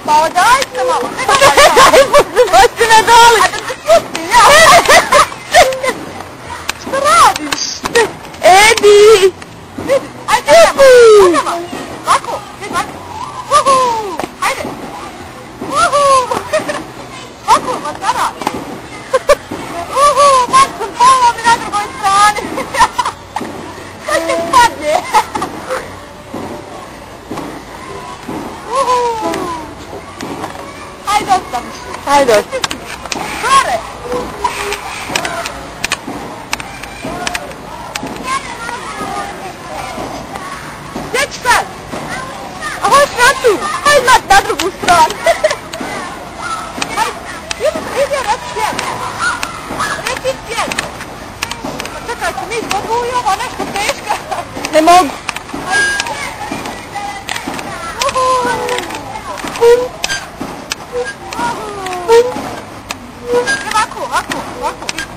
Pa dajte malo. Daj, pusti me dole. A da se spusti, ja. Šta radiš? Edi. Ajde, idemo. Lako, vidi lako. Uhu, ajde. Uhu. Lako, matara. Uhu, mačkom polo mi na drugoj strani. Kaj ti padne? Uhu. Ajde, ostaviš. Ajde, ostaviš. Gore. Gdje ćeš sad? A hoćeš na tu? Hajde na drugu stranu. Idi na svijet. Reci svijet. Čekaj, se mi mogu i ovo nešto teška. Ne mogu. Ovako, ovako, ovako.